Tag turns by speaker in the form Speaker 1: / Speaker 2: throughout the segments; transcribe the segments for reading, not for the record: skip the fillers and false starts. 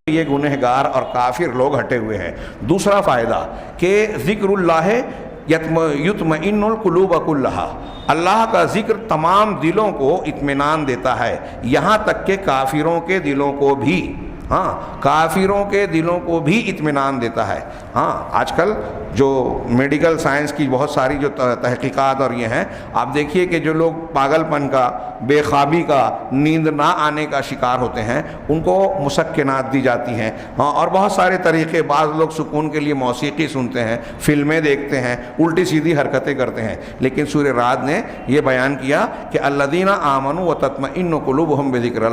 Speaker 1: یہ گنہگار اور کافر لوگ ہٹے ہوئے ہیں۔ دوسرا فائدہ کہ ذکر اللہ یطمئن القلوب کلھا، اللہ کا ذکر تمام دلوں کو اطمینان دیتا ہے، یہاں تک کہ کافروں کے دلوں کو بھی، کافروں کے دلوں کو بھی اطمینان دیتا ہے۔ آج کل جو میڈیکل سائنس کی بہت ساری جو تحقیقات اور یہ ہیں، آپ دیکھیے کہ جو لوگ پاگل پن کا، بے خوابی کا، نیند نہ آنے کا شکار ہوتے ہیں، ان کو مسکنات دی جاتی ہیں، اور بہت سارے طریقے، بعض لوگ سکون کے لیے موسیقی سنتے ہیں، فلمیں دیکھتے ہیں، الٹی سیدھی حرکتیں کرتے ہیں، لیکن سورہ رعد نے یہ بیان کیا کہ الذین آمنوا وتطمئن قلوبہم بذکر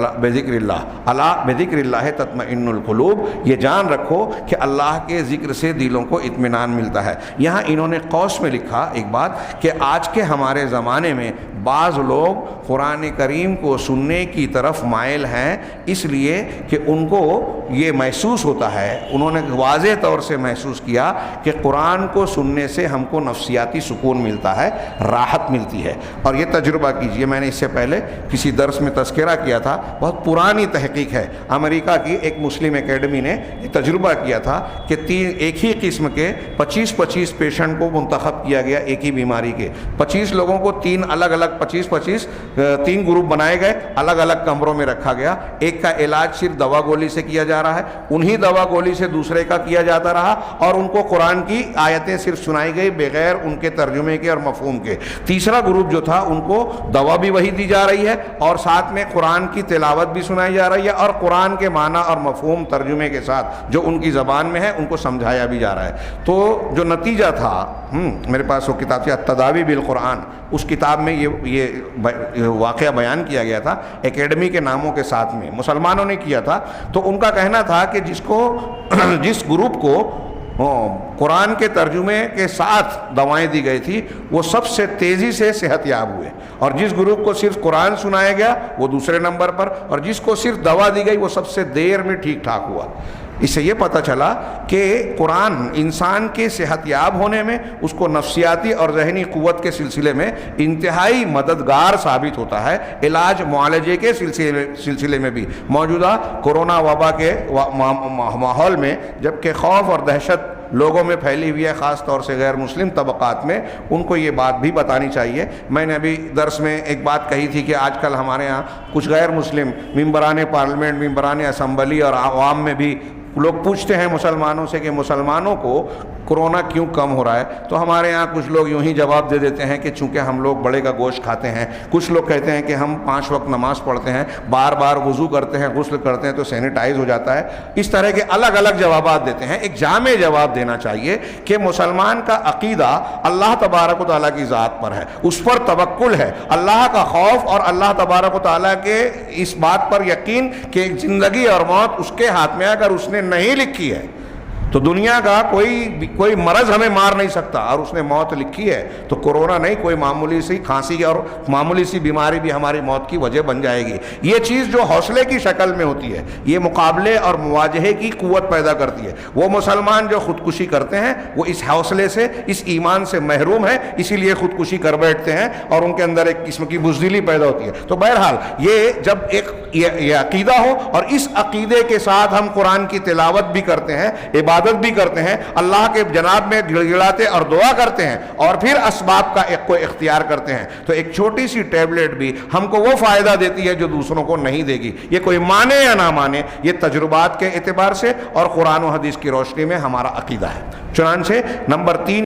Speaker 1: اللہ، الا بذکر اللہ تطمئن القلوب، یہ جان رکھو کہ اللہ کے ذکر سے دلوں کو اطمینان ملتا ہے۔ یہاں انہوں نے قوس میں لکھا ایک بات کہ آج کے ہمارے زمانے میں بعض لوگ قرآن کریم کو سننے کی طرف مائل ہیں، اس لیے کہ ان کو یہ محسوس ہوتا ہے، انہوں نے واضح طور سے محسوس کیا کہ قرآن کو سننے سے ہم کو نفسیاتی سکون ملتا ہے، راحت ملتی ہے۔ اور یہ تجربہ کیجئے، میں نے اس سے پہلے کسی درس میں تذکرہ کیا تھا، بہت پرانی تحقیق ہے، امریکہ کی ایک مسلم اکیڈمی نے یہ تجربہ کیا تھا کہ ایک ہی قسم کے 25 پیشنٹ کو منتخب کیا گیا، ایک ہی بیماری کے 25 لوگوں کو، تین الگ الگ 25 تین گروپ بنائے گئے، الگ الگ کمروں میں رکھا گیا، ایک کا علاج صرف دوا گولی سے کیا جا رہا ہے، انہی دوا گولی سے دوسرے کا کیا جاتا رہا، اور ان کو قرآن کی آیتیں صرف سنائی گئی بغیر ان کے ترجمے کے اور مفہوم کے۔ تیسرا گروپ جو تھا، ان کو دوا بھی وہی دی جا رہی ہے اور ساتھ میں قرآن کی تلاوت بھی سنائی جا رہی ہے، اور قرآن کے معنی اور مفہوم ترجمے کے ساتھ جو ان کی زبان میں ہے ان کو سمجھایا بھی جا رہا ہے۔ تو جو نتیجہ تھا، میرے پاس وہ کتاب تھی التداوی بالقرآن، اس کتاب میں یہ واقعہ بیان کیا گیا تھا اکیڈمی کے ناموں کے ساتھ میں، مسلمانوں نے کیا تھا۔ تو ان کا کہنا تھا کہ جس گروپ کو قرآن کے ترجمے کے ساتھ دوائیں دی گئی تھی، وہ سب سے تیزی سے صحت یاب ہوئے، اور جس گروپ کو صرف قرآن سنایا گیا وہ دوسرے نمبر پر، اور جس کو صرف دوا دی گئی وہ سب سے دیر میں ٹھیک ٹھاک ہوا۔ اس سے یہ پتہ چلا کہ قرآن انسان کے صحت یاب ہونے میں، اس کو نفسیاتی اور ذہنی قوت کے سلسلے میں انتہائی مددگار ثابت ہوتا ہے، علاج معالجے کے سلسلے میں بھی۔ موجودہ کورونا وبا کے ماحول میں جبکہ خوف اور دہشت لوگوں میں پھیلی ہوئی ہے، خاص طور سے غیر مسلم طبقات میں، ان کو یہ بات بھی بتانی چاہیے۔ میں نے ابھی درس میں ایک بات کہی تھی کہ آج کل ہمارے ہاں کچھ غیر مسلم ممبران پارلیمنٹ، ممبران اسمبلی اور عوام میں بھی لوگ پوچھتے ہیں مسلمانوں سے کہ مسلمانوں کو کرونا کیوں کم ہو رہا ہے، تو ہمارے ہاں کچھ لوگ یوں ہی جواب دے دیتے ہیں کہ چونکہ ہم لوگ بڑے کا گوشت کھاتے ہیں، کچھ لوگ کہتے ہیں کہ ہم 5 وقت نماز پڑھتے ہیں، بار بار وضو کرتے ہیں، غسل کرتے ہیں تو سینیٹائز ہو جاتا ہے۔ اس طرح کے الگ الگ جوابات دیتے ہیں۔ ایک جامع جواب دینا چاہیے کہ مسلمان کا عقیدہ اللہ تبارک و تعالیٰ کی ذات پر ہے، اس پر توکل ہے، اللہ کا خوف اور اللہ تبارک و تعالیٰ کے اس بات پر یقین کہ زندگی اور موت اس کے ہاتھ میں، اگر اس نے نہیں لکھی ہے تو دنیا کا کوئی مرض ہمیں مار نہیں سکتا، اور اس نے موت لکھی ہے تو کورونا نہیں، کوئی معمولی سی کھانسی اور معمولی سی بیماری بھی ہماری موت کی وجہ بن جائے گی۔ یہ چیز جو حوصلے کی شکل میں ہوتی ہے، یہ مقابلے اور مواجہے کی قوت پیدا کرتی ہے۔ وہ مسلمان جو خودکشی کرتے ہیں وہ اس حوصلے سے، اس ایمان سے محروم ہیں، اسی لیے خودکشی کر بیٹھتے ہیں، اور ان کے اندر ایک قسم کی بزدلی پیدا ہوتی ہے۔ تو بہرحال یہ جب یہ عقیدہ ہو، اور اس عقیدے کے ساتھ ہم قرآن کی تلاوت بھی کرتے ہیں، عبادت بھی کرتے ہیں، اللہ کے جناب میں گڑ گڑاتے اور دعا کرتے ہیں، اور پھر اسباب کا ایک کو اختیار کرتے ہیں، تو ایک چھوٹی سی ٹیبلٹ بھی ہم کو وہ فائدہ دیتی ہے جو دوسروں کو نہیں دے گی۔ یہ کوئی مانے یا نہ مانے، یہ تجربات کے اعتبار سے اور قرآن و حدیث کی روشنی میں ہمارا عقیدہ ہے۔ چنانچہ نمبر 3